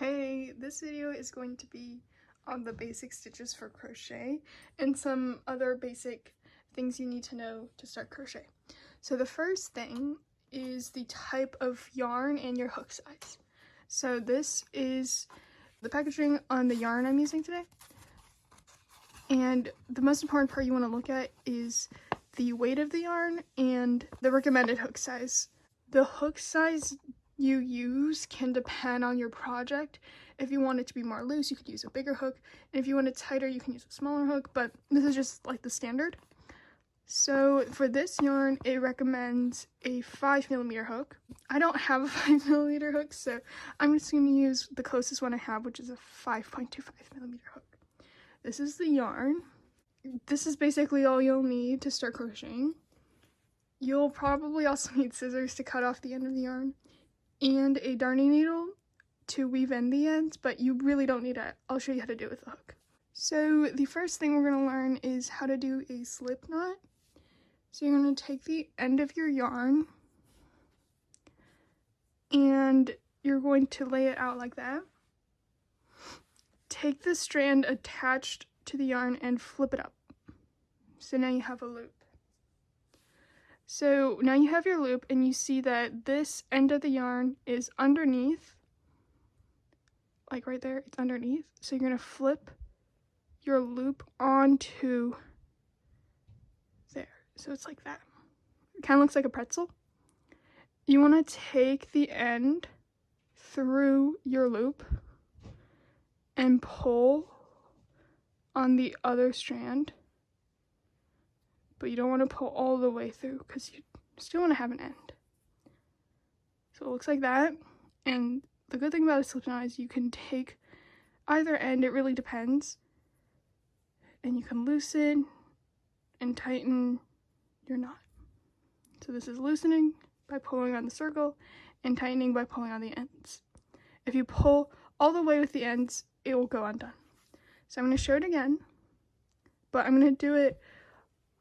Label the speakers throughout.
Speaker 1: Hey, this video is going to be on the basic stitches for crochet and some other basic things you need to know to start crochet. So the first thing is the type of yarn and your hook size. So this is the packaging on the yarn I'm using today. And the most important part you want to look at is the weight of the yarn and the recommended hook size. The hook size you use can depend on your project. If you want it to be more loose, you could use a bigger hook. And if you want it tighter, you can use a smaller hook, but this is just like the standard. So for this yarn, it recommends a 5mm hook. I don't have a 5mm hook, so I'm just going to use the closest one I have, which is a 5.25mm hook. This is the yarn. This is basically all you'll need to start crocheting. You'll probably also need scissors to cut off the end of the yarn and a darning needle to weave in the ends, but you really don't need it. I'll show you how to do it with the hook. So the first thing we're going to learn is how to do a slip knot. So you're going to take the end of your yarn and you're going to lay it out like that. Take the strand attached to the yarn and flip it up. So now you have a loop. So now you have your loop and you see that this end of the yarn is underneath, like right there, it's underneath. So you're going to flip your loop onto there. So it's like that. It kind of looks like a pretzel. You want to take the end through your loop and pull on the other strand, but you don't want to pull all the way through because you still want to have an end. So it looks like that. And the good thing about a slip knot is you can take either end, it really depends, and you can loosen and tighten your knot. So this is loosening by pulling on the circle and tightening by pulling on the ends. If you pull all the way with the ends, it will go undone. So I'm going to show it again, but I'm going to do it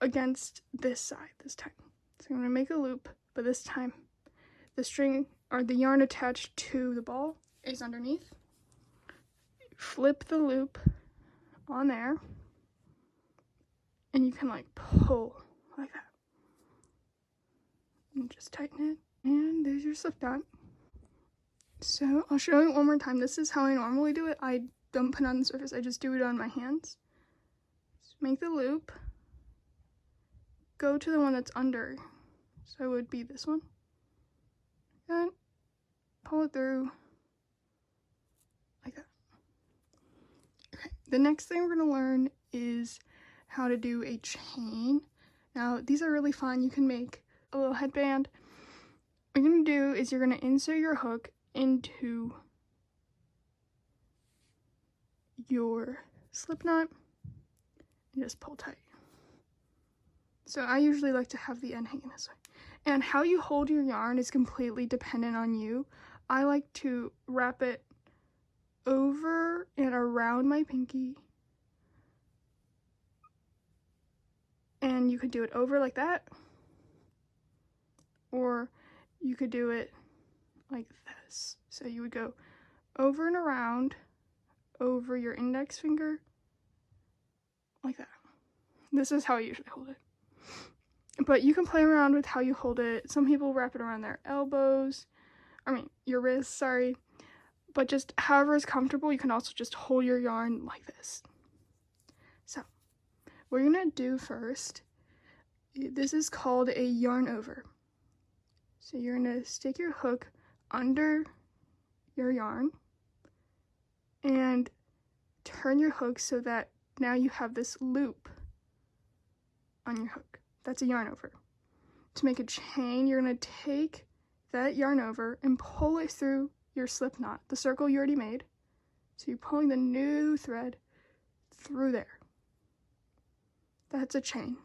Speaker 1: against this side this time. So I'm going to make a loop, but this time the string or the yarn attached to the ball is underneath. Flip the loop on there and you can like pull like that and just tighten it, and there's your slip knot. So I'll show you one more time. This is how I normally do it. I don't put it on the surface, I just do it on my hands. Just make the loop, go to the one that's under, so it would be this one, and pull it through like that. Okay, the next thing we're going to learn is how to do a chain. Now these are really fun. You can make a little headband. What you're going to do is you're going to insert your hook into your slip knot and just pull tight. So I usually like to have the end hanging this way. And how you hold your yarn is completely dependent on you. I like to wrap it over and around my pinky. And you could do it over like that. Or you could do it like this. So you would go over and around, over your index finger, like that. This is how I usually hold it. But you can play around with how you hold it. Some people wrap it around their elbows, your wrists, sorry. But just however is comfortable, you can also just hold your yarn like this. So, what you're gonna do first, this is called a yarn over. So you're gonna stick your hook under your yarn and turn your hook so that now you have this loop on your hook. That's a yarn over. To make a chain, you're going to take that yarn over and pull it through your slip knot, the circle you already made. So you're pulling the new thread through there. That's a chain.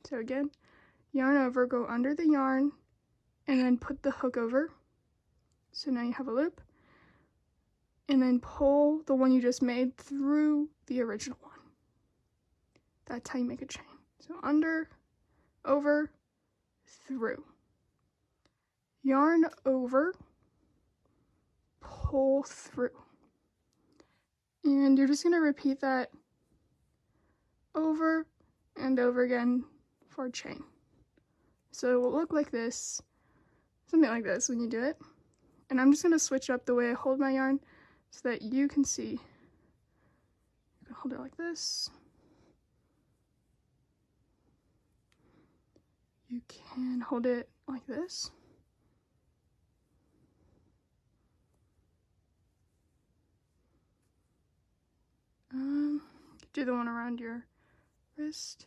Speaker 1: So again, yarn over, go under the yarn, and then put the hook over. So now you have a loop. And then pull the one you just made through the original one. That's how you make a chain. So under, over, through. Yarn over, pull through. And you're just going to repeat that over and over again for a chain. So it will look like this, something like this when you do it. And I'm just going to switch up the way I hold my yarn so that you can see. You can hold it like this. You can hold it like this. Do the one around your wrist.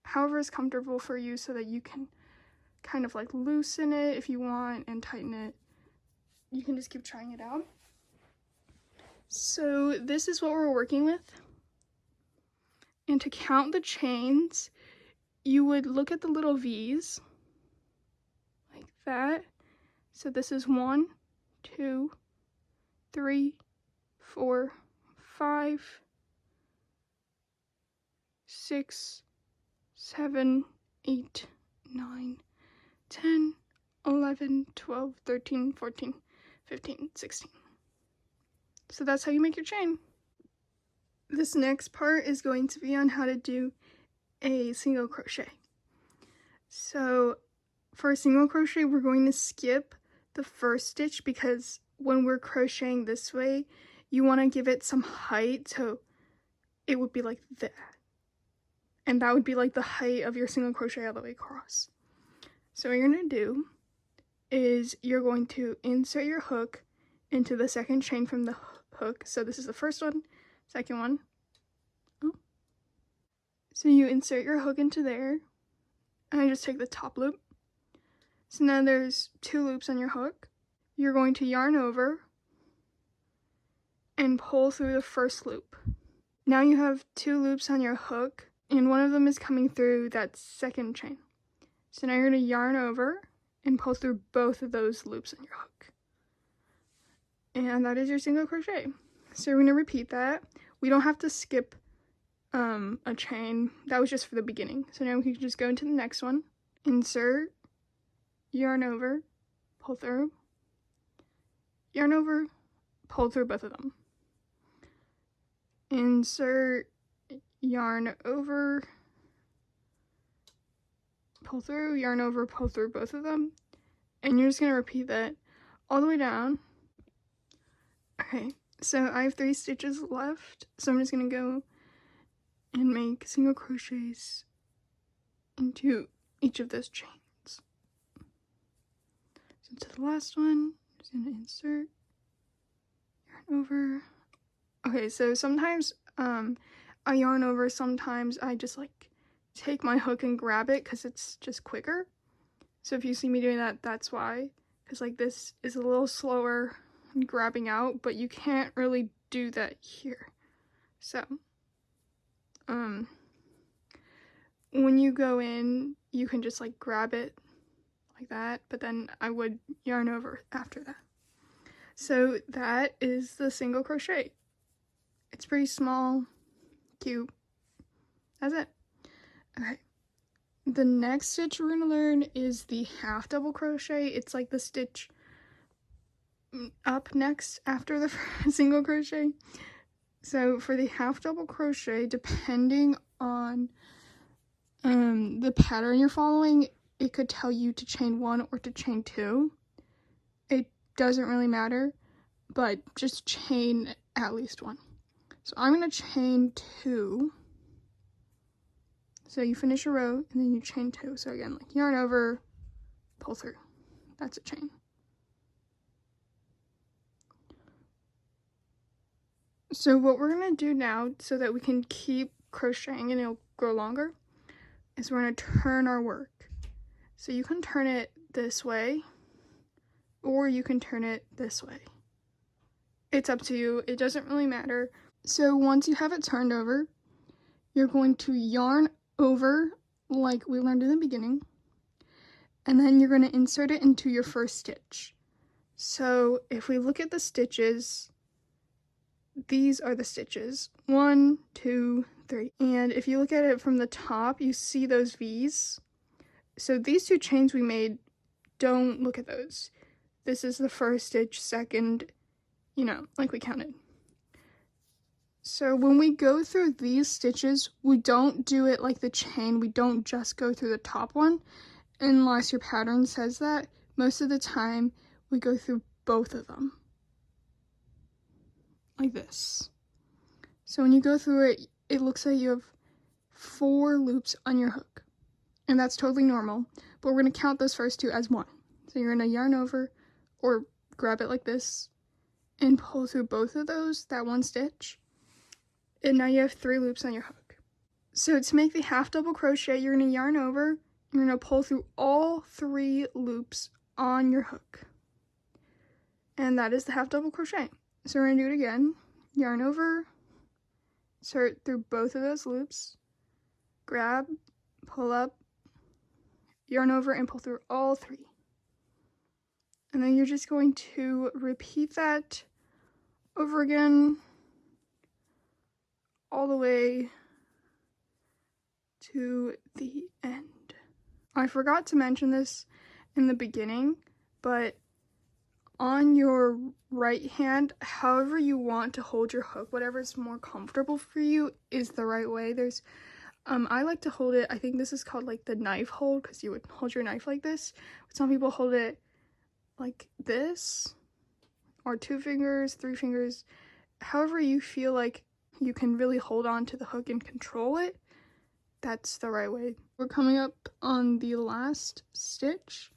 Speaker 1: However is comfortable for you, so that you can kind of like loosen it if you want and tighten it. You can just keep trying it out. So this is what we're working with. And to count the chains, you would look at the little V's like that. So this is 1, 2, 3, 4, 5, 6, 7, 8, 9, 10, 11, 12, 13, 14, 15, 16. So that's how you make your chain. This next part is going to be on how to do a single crochet. So for a single crochet, we're going to skip the first stitch because when we're crocheting this way, you want to give it some height, so it would be like that. And that would be like the height of your single crochet all the way across. So what you're going to do is you're going to insert your hook into the second chain from the hook. So this is the first one, second one. Oh. So you insert your hook into there, and I just take the top loop. So now there's 2 loops on your hook. You're going to yarn over and pull through the first loop. Now you have 2 loops on your hook, and one of them is coming through that second chain. So now you're going to yarn over and pull through both of those loops on your hook. And that is your single crochet. So we're going to repeat that. We don't have to skip a chain. That was just for the beginning. So now we can just go into the next one. Insert, yarn over, pull through, yarn over, pull through both of them. Insert, yarn over, pull through, yarn over, pull through both of them. And you're just going to repeat that all the way down. Okay, so I have 3 stitches left, so I'm just going to go and make single crochets into each of those chains. So to the last one, I'm just going to insert, yarn over. Okay, so sometimes I yarn over, sometimes I just like take my hook and grab it because it's just quicker. So if you see me doing that, that's why, because like this is a little slower grabbing out, but you can't really do that here. So when you go in, you can just like grab it like that, but then I would yarn over after that. So that is the single crochet. It's pretty small, cute. That's it. Okay. The next stitch we're going to learn is the half double crochet. It's like the stitch up next after the single crochet. So for the half double crochet, depending on the pattern you're following, it could tell you to chain 1 or to chain 2. It doesn't really matter, but just chain at least 1. So I'm going to chain 2. So you finish a row and then you chain 2. So again, like yarn over, pull through. That's a chain. So what we're going to do now, so that we can keep crocheting and it'll grow longer, is we're going to turn our work. So you can turn it this way, or you can turn it this way. It's up to you. It doesn't really matter. So once you have it turned over, you're going to yarn over like we learned in the beginning, and then you're going to insert it into your first stitch. So if we look at the stitches, these are the stitches. 1, 2, 3. And if you look at it from the top, you see those V's. So these 2 chains we made, don't look at those. This is the first stitch, second, you know, like we counted. So when we go through these stitches, we don't do it like the chain. We don't just go through the top one, unless your pattern says that. Most of the time, we go through both of them, like this. So when you go through it, it looks like you have 4 loops on your hook, and that's totally normal, but we're going to count those first 2 as 1. So you're going to yarn over, or grab it like this, and pull through both of those, that 1 stitch, and now you have 3 loops on your hook. So to make the half double crochet, you're going to yarn over, you're going to pull through all 3 loops on your hook, and that is the half double crochet. So we're going to do it again. Yarn over, insert through both of those loops, grab, pull up, yarn over, and pull through all 3. And then you're just going to repeat that over again all the way to the end. I forgot to mention this in the beginning, but on your right hand, however you want to hold your hook, whatever is more comfortable for you is the right way. There's I like to hold it, I think this is called like the knife hold, because you would hold your knife like this. But some people hold it like this, or 2 fingers, 3 fingers, however you feel like you can really hold on to the hook and control it, that's the right way. We're coming up on the last stitch,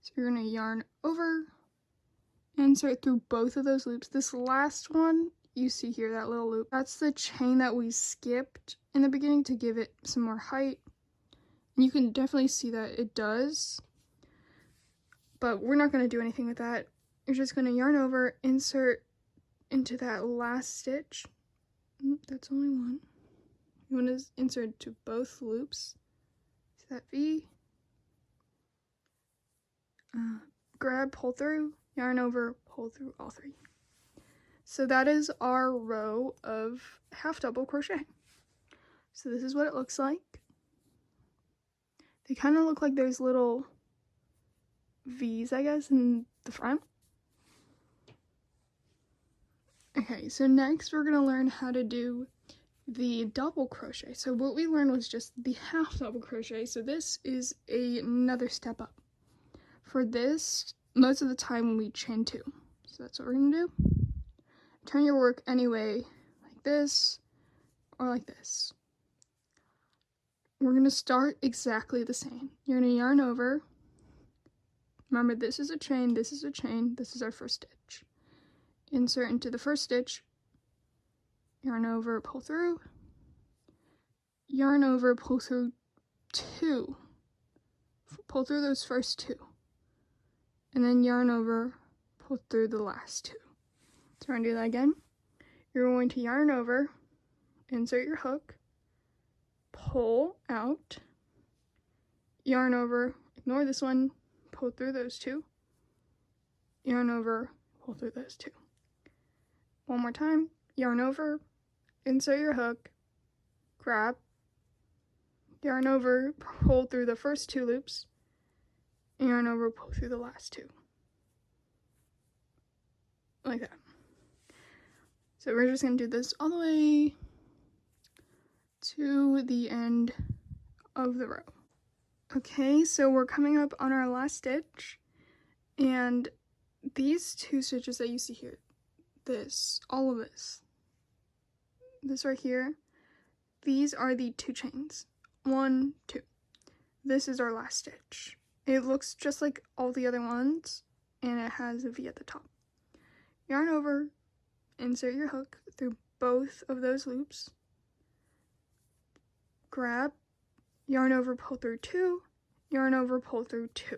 Speaker 1: so you're going to yarn over, insert through both of those loops. This last one, you see here, that little loop, that's the chain that we skipped in the beginning to give it some more height. And you can definitely see that it does, but we're not going to do anything with that. You're just going to yarn over, insert into that last stitch. That's only one. You want to insert to both loops. See that V? Grab, pull through, yarn over, pull through all 3. So that is our row of half double crochet. So this is what it looks like. They kind of look like there's little V's, I guess, in the front. Okay, so next we're going to learn how to do the double crochet. So what we learned was just the half double crochet, so this is another step up. For this, most of the time we chain 2. So that's what we're going to do. Turn your work anyway, like this, or like this. We're going to start exactly the same. You're going to yarn over. Remember, this is a chain, this is a chain, this is our first stitch. Insert into the first stitch, yarn over, pull through, yarn over, pull through 2. Pull through those first 2. And then yarn over, pull through the last 2. So we're going to do that again. You're going to yarn over, insert your hook, pull out, yarn over, ignore this one, pull through those 2, yarn over, pull through those 2. One more time, yarn over, insert your hook, grab, yarn over, pull through the first 2 loops, yarn over, pull through the last 2. Like that. So we're just going to do this all the way to the end of the row. Okay, so we're coming up on our last stitch, and these 2 stitches that you see here, all of this right here, these are the 2 chains. 1, 2. This is our last stitch. It looks just like all the other ones, and it has a V at the top. Yarn over, insert your hook through both of those loops, grab, yarn over, pull through 2, yarn over, pull through 2.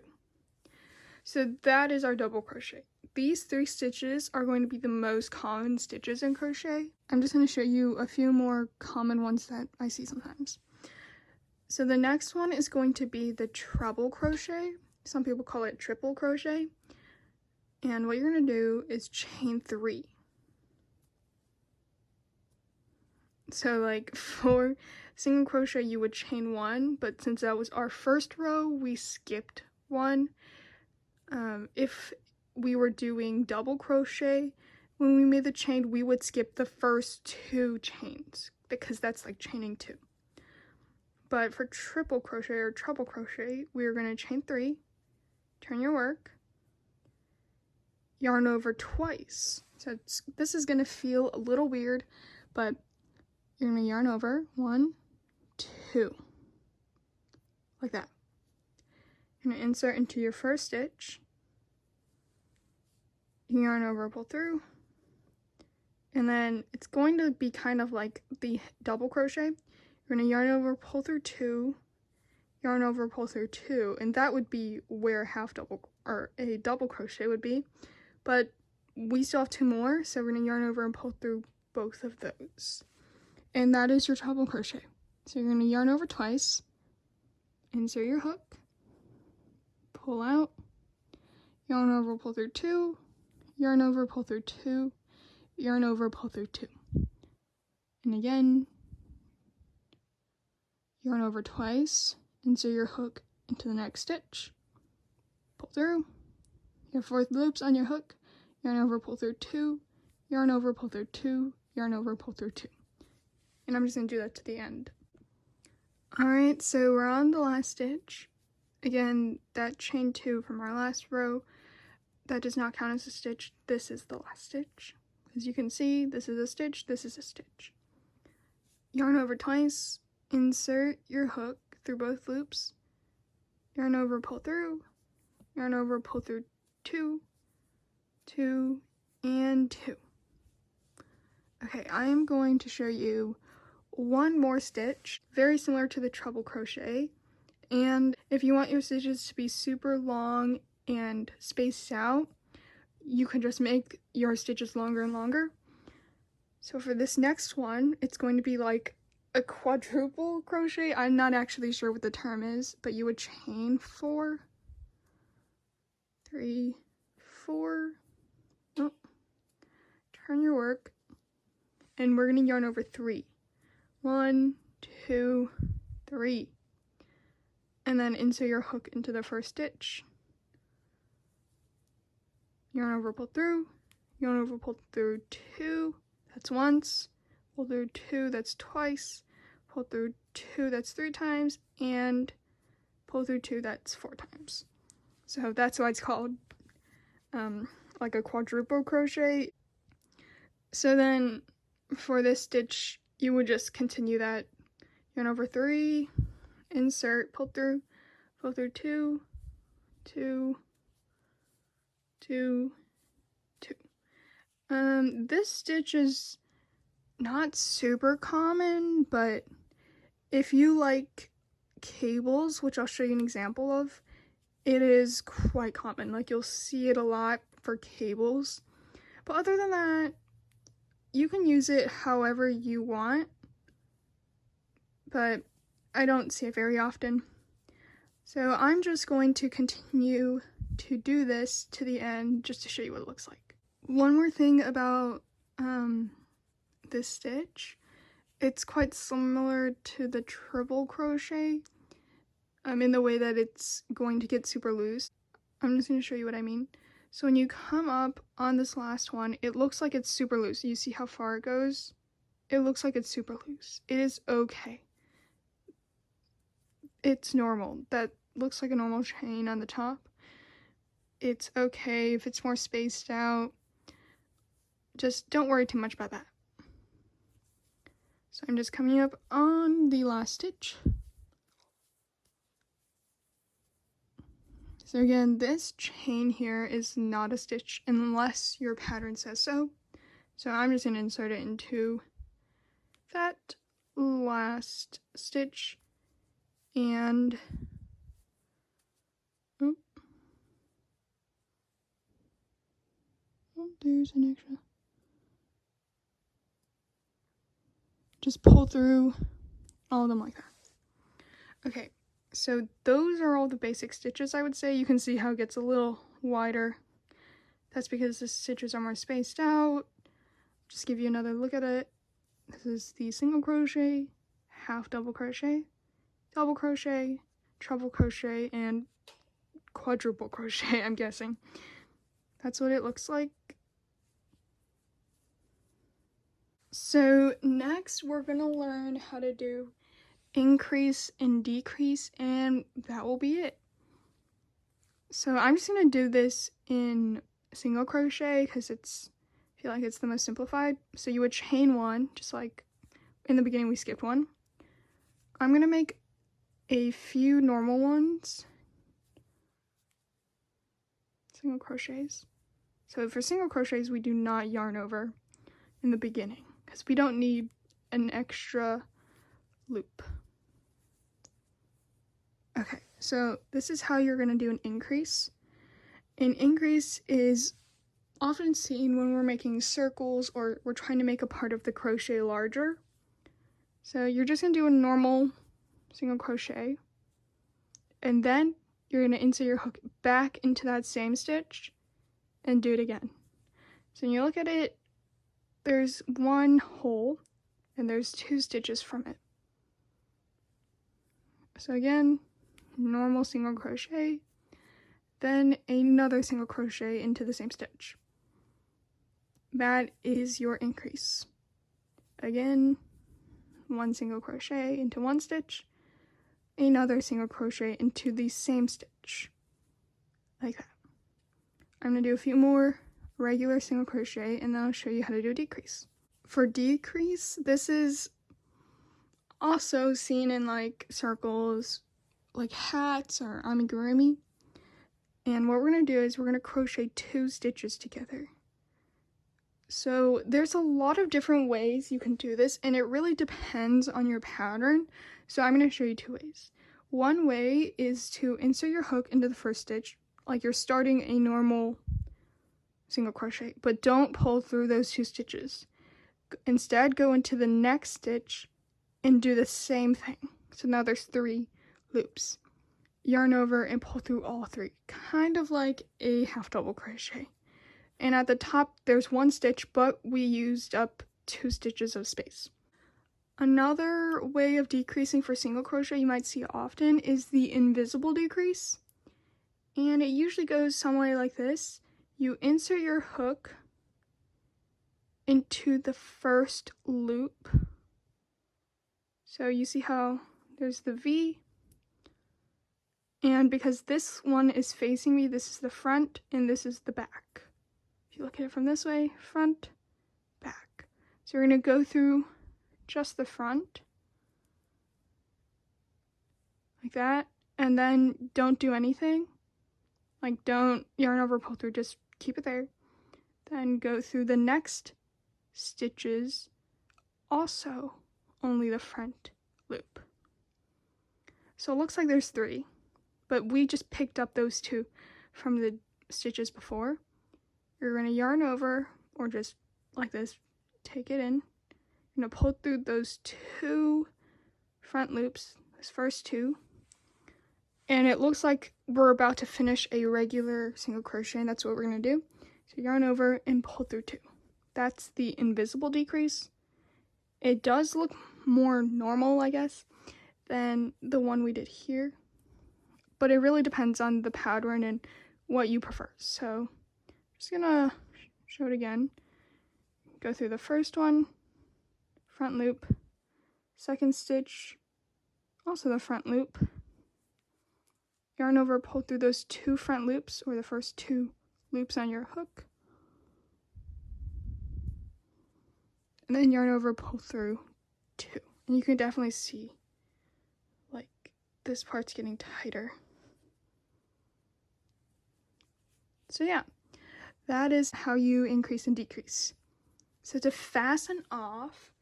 Speaker 1: So that is our double crochet. These 3 stitches are going to be the most common stitches in crochet. I'm just going to show you a few more common ones that I see sometimes. So the next one is going to be the treble crochet. Some people call it triple crochet. And what you're going to do is chain 3. So like for single crochet you would chain 1, but since that was our first row, we skipped 1. If we were doing double crochet, when we made the chain, we would skip the first 2 chains because that's like chaining 2. But for triple crochet or treble crochet, we're going to chain 3, turn your work, yarn over twice. So this is going to feel a little weird, but you're going to yarn over 1, 2, like that. You're going to insert into your first stitch, yarn over, pull through, and then it's going to be kind of like the double crochet. You're going to yarn over, pull through 2, yarn over, pull through 2, and that would be where a double crochet would be, but we still have 2 more, so we're going to yarn over and pull through both of those, and that is your treble crochet. So you're going to yarn over twice, insert your hook, pull out, yarn over, pull through 2, yarn over, pull through 2, yarn over, pull through 2, and again, yarn over twice, insert your hook into the next stitch, pull through, your 4th loops on your hook, yarn over, pull through 2, yarn over, pull through 2, yarn over, pull through 2. And I'm just going to do that to the end. Alright, so we're on the last stitch. Again, that chain 2 from our last row, that does not count as a stitch. This is the last stitch. As you can see, this is a stitch, this is a stitch. Yarn over twice, insert your hook through both loops, yarn over, pull through, yarn over, pull through 2, 2, and 2. Okay, I am going to show you one more stitch, very similar to the treble crochet, and if you want your stitches to be super long and spaced out, you can just make your stitches longer and longer. So for this next one, it's going to be like a quadruple crochet. I'm not actually sure what the term is, but you would chain 4, 3, 4, oh, turn your work, and we're going to yarn over 3. 1, 2, 3, and then insert your hook into the first stitch, yarn over, pull through, yarn over, pull through 2, that's once, pull through 2, that's twice, pull through 2, that's 3 times, and pull through 2, that's 4 times. So that's why it's called like a quadruple crochet. So then for this stitch, you would just continue that, yarn over 3, insert, pull through 2, 2, 2, 2. This stitch is not super common, but if you like cables, which I'll show you an example of, it is quite common. Like, you'll see it a lot for cables. But other than that, you can use it however you want, but I don't see it very often. So I'm just going to continue to do this to the end just to show you what it looks like. One more thing about this stitch, it's quite similar to the treble crochet in the way that it's going to get super loose. I'm just going to show you what I mean. So when you come up on this last one, it looks like it's super loose. You see how far it goes? It looks like it's super loose. It is okay. It's normal. That looks like a normal chain on the top. It's okay if it's more spaced out. Just don't worry too much about that. So I'm just coming up on the last stitch. So again, this chain here is not a stitch unless your pattern says so. So I'm just going to insert it into that last stitch, and oh, there's an extra. Just pull through all of them like that. Okay, so those are all the basic stitches, I would say. You can see how it gets a little wider. That's because the stitches are more spaced out. Just give you another look at it. This is the single crochet, half double crochet, double crochet, treble crochet, and quadruple crochet, I'm guessing. That's what it looks like. So next we're going to learn how to do increase and decrease, and that will be it. So I'm just going to do this in single crochet because I feel like it's the most simplified. So you would chain one, just like in the beginning we skipped one. I'm going to make a few normal ones, single crochets. So for single crochets we do not yarn over in the beginning because we don't need an extra loop. Okay, so this is how you're going to do an increase. An increase is often seen when we're making circles or we're trying to make a part of the crochet larger. So you're just going to do a normal single crochet, and then you're going to insert your hook back into that same stitch and do it again. So when you look at it, there's one hole and there's 2 stitches from it. So again, normal single crochet, then another single crochet into the same stitch. That is your increase. Again, one single crochet into one stitch, another single crochet into the same stitch, like that. I'm going to do a few more regular single crochet and then I'll show you how to do a decrease. For decrease, this is also seen in like circles, like hats or amigurumi. And what we're going to do is we're going to crochet 2 stitches together. So there's a lot of different ways you can do this, and it really depends on your pattern. So I'm going to show you 2 ways. One way is to insert your hook into the first stitch, like you're starting a normal single crochet, but don't pull through those 2 stitches. Instead, go into the next stitch and do the same thing. So now there's 3 loops. Yarn over and pull through all 3, kind of like a half double crochet. And at the top there's 1 stitch, but we used up 2 stitches of space. Another way of decreasing for single crochet you might see often is the invisible decrease, and it usually goes some way like this. You insert your hook into the first loop. So you see how there's the V, and because this one is facing me, this is the front and this is the back. If you look at it from this way, front, back. So we're going to go through just the front, like that, and then don't do anything. Like don't yarn over, pull through, just keep it there. Then go through the next stitches, also only the front loop. So it looks like there's 3, but we just picked up those 2 from the stitches before. You're going to yarn over, or just like this, take it in. You're going to pull through those 2 front loops, this first 2, and it looks like we're about to finish a regular single crochet, and that's what we're going to do. So yarn over and pull through 2. That's the invisible decrease. It does look more normal, I guess, than the one we did here, but it really depends on the pattern and what you prefer. So I'm just gonna show it again. Go through the first one, front loop, second stitch, also the front loop, yarn over, pull through those 2 front loops, or the first 2 loops on your hook, and then yarn over, pull through 2. And you can definitely see like this part's getting tighter. So yeah, that is how you increase and decrease. So to fasten off,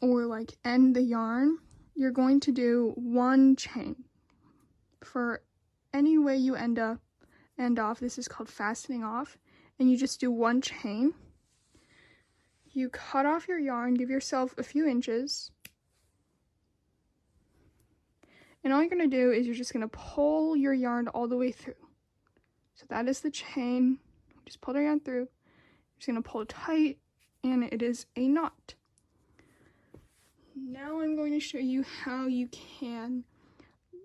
Speaker 1: or like end the yarn, you're going to do 1 chain. For any way you end off, this is called fastening off, and you just do 1 chain. You cut off your yarn, give yourself a few inches, and all you're going to do is you're just going to pull your yarn all the way through. So that is the chain. Just pull the yarn through. You're just going to pull tight, and it is a knot. Now I'm going to show you how you can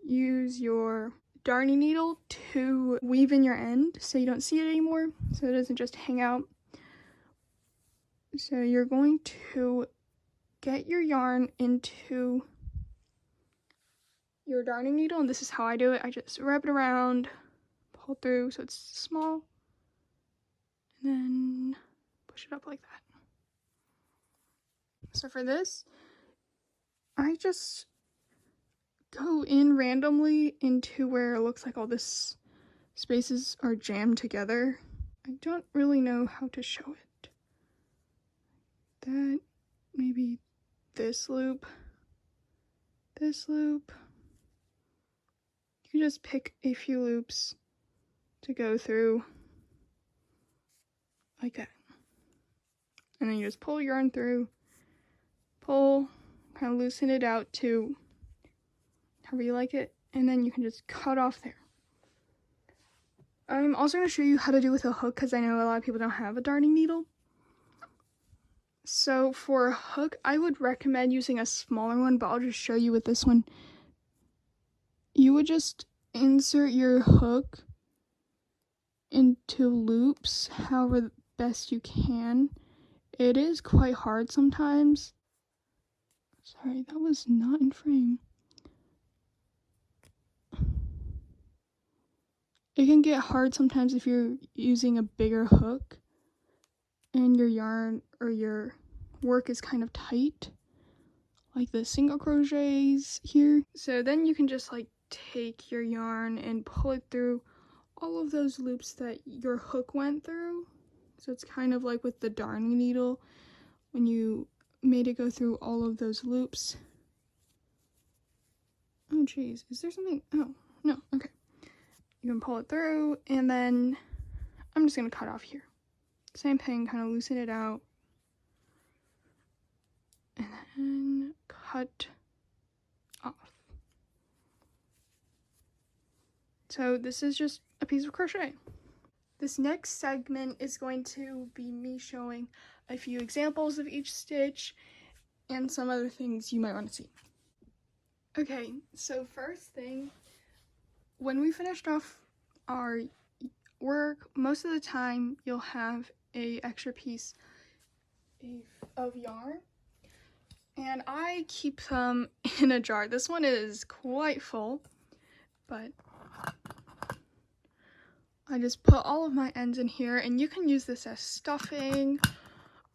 Speaker 1: use your darning needle to weave in your end so you don't see it anymore, so it doesn't just hang out. So you're going to get your yarn into your darning needle, and this is how I do it. I just wrap it around, pull through so it's small, and then push it up like that. So for this, I just go in randomly into where it looks like all this spaces are jammed together. I don't really know how to show it. That, maybe this loop, this loop. You can just pick a few loops to go through like that. And then you just pull your yarn through, pull, kind of loosen it out to however you like it, and then you can just cut off there. I'm also going to show you how to do with a hook because I know a lot of people don't have a darning needle. So for a hook, I would recommend using a smaller one, but I'll just show you with this one. You would just insert your hook into loops however best you can. It is quite hard sometimes. Sorry, that was not in frame. It can get hard sometimes if you're using a bigger hook and your yarn or your work is kind of tight, like the single crochets here. So then you can just like take your yarn and pull it through all of those loops that your hook went through. So it's kind of like with the darning needle when you made it go through all of those loops. Oh geez, is there something? Oh, no, okay. You can pull it through, and then I'm just gonna cut off here. Same thing, kind of loosen it out. And then cut off. So this is just a piece of crochet. This next segment is going to be me showing a few examples of each stitch and some other things you might want to see. Okay, so first thing, when we finished off our work, most of the time you'll have a extra piece of yarn, and I keep them in a jar. This one is quite full, but I just put all of my ends in here, and you can use this as stuffing,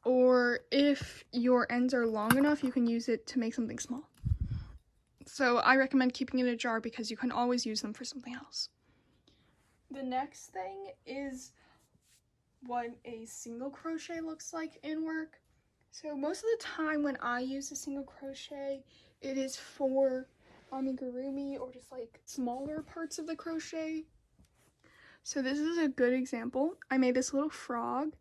Speaker 1: or if your ends are long enough, you can use it to make something small. So I recommend keeping it in a jar because you can always use them for something else. The next thing is what a single crochet looks like in work. So most of the time when I use a single crochet, it is for amigurumi or just like smaller parts of the crochet. So this is a good example. I made this little frog,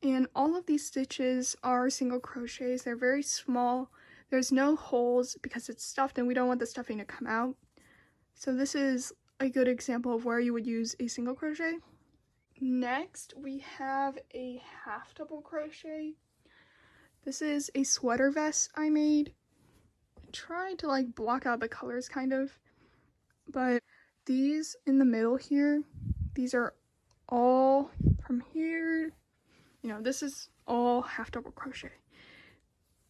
Speaker 1: and all of these stitches are single crochets. They're very small. There's no holes because it's stuffed and we don't want the stuffing to come out. So this is a good example of where you would use a single crochet. Next, we have a half double crochet. This is a sweater vest I made. I tried to like block out the colors kind of, but these in the middle here, these are all from here, you know, this is all half double crochet.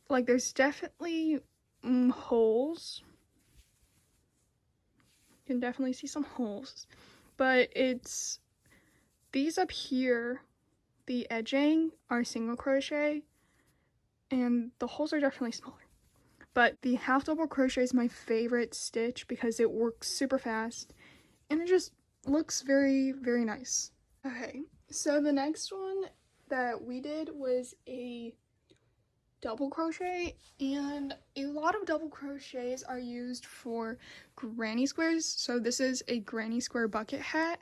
Speaker 1: Like there's definitely holes. You can definitely see some holes, but it's these up here, the edging are single crochet and the holes are definitely smaller. But the half double crochet is my favorite stitch because it works super fast and it just looks very, very nice. Okay, so the next one that we did was a double crochet, and a lot of double crochets are used for granny squares. So this is a granny square bucket hat.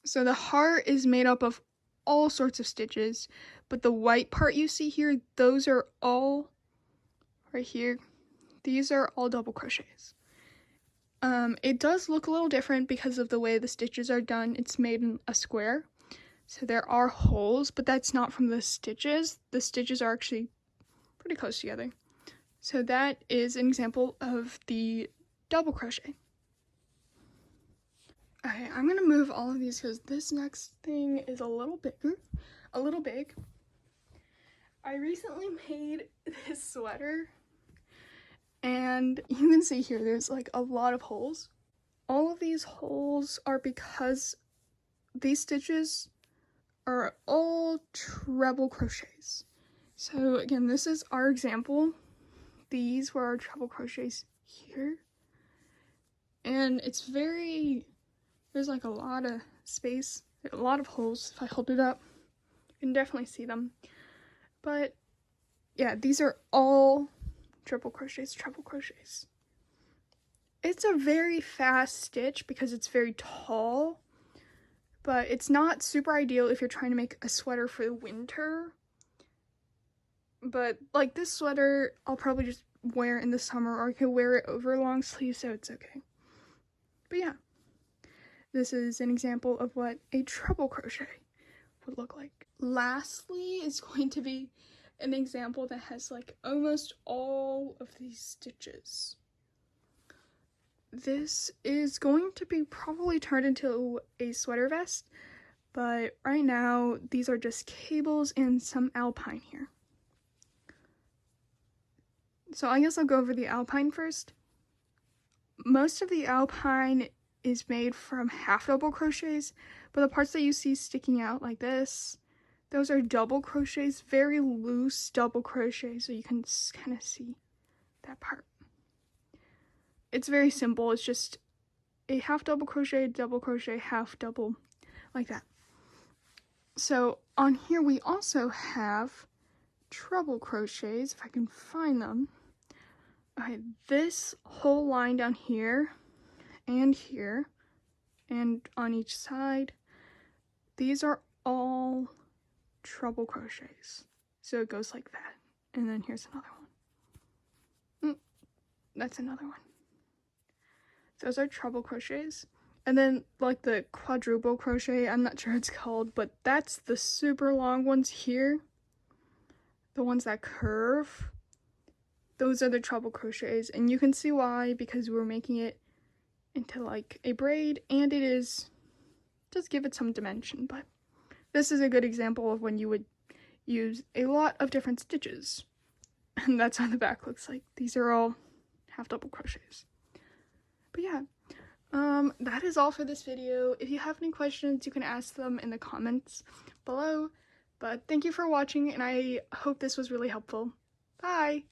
Speaker 1: So the heart is made up of all sorts of stitches, but the white part you see here, those are all right here. These are all double crochets. It does look a little different because of the way the stitches are done. It's made in a square, so there are holes, but that's not from the stitches. The stitches are actually pretty close together. So that is an example of the double crochet. Okay, I'm gonna move all of these because this next thing is a little big. I recently made this sweater, and you can see here there's like a lot of holes. All of these holes are because these stitches are all treble crochets. So again, this is our example. These were our treble crochets here. And it's there's like a lot of space, a lot of holes. If I hold it up, you can definitely see them. But yeah, these are all treble crochets. It's a very fast stitch because it's very tall, but it's not super ideal if you're trying to make a sweater for the winter. But like this sweater, I'll probably just wear in the summer, or I could wear it over a long sleeve, so it's okay. But yeah, this is an example of what a treble crochet would look like. Lastly is going to be an example that has like almost all of these stitches. This is going to be probably turned into a sweater vest, but right now these are just cables and some alpine here. So I guess I'll go over the alpine first. Most of the alpine is made from half double crochets, but the parts that you see sticking out like this, those are double crochets, very loose double crochets, so you can kind of see that part. It's very simple. It's just a half double crochet, half double, like that. So on here we also have treble crochets, if I can find them. Okay, this whole line down here and on each side, these are all treble crochets. So it goes like that. And then here's another one. That's another one. Those are treble crochets. And then like the quadruple crochet, I'm not sure what it's called, but that's the super long ones here. The ones that curve. Those are the treble crochets, and you can see why, because we're making it into like a braid, and it is, just give it some dimension. But this is a good example of when you would use a lot of different stitches. And that's how the back looks like. These are all half double crochets. But yeah, that is all for this video. If you have any questions, you can ask them in the comments below. But thank you for watching, and I hope this was really helpful. Bye!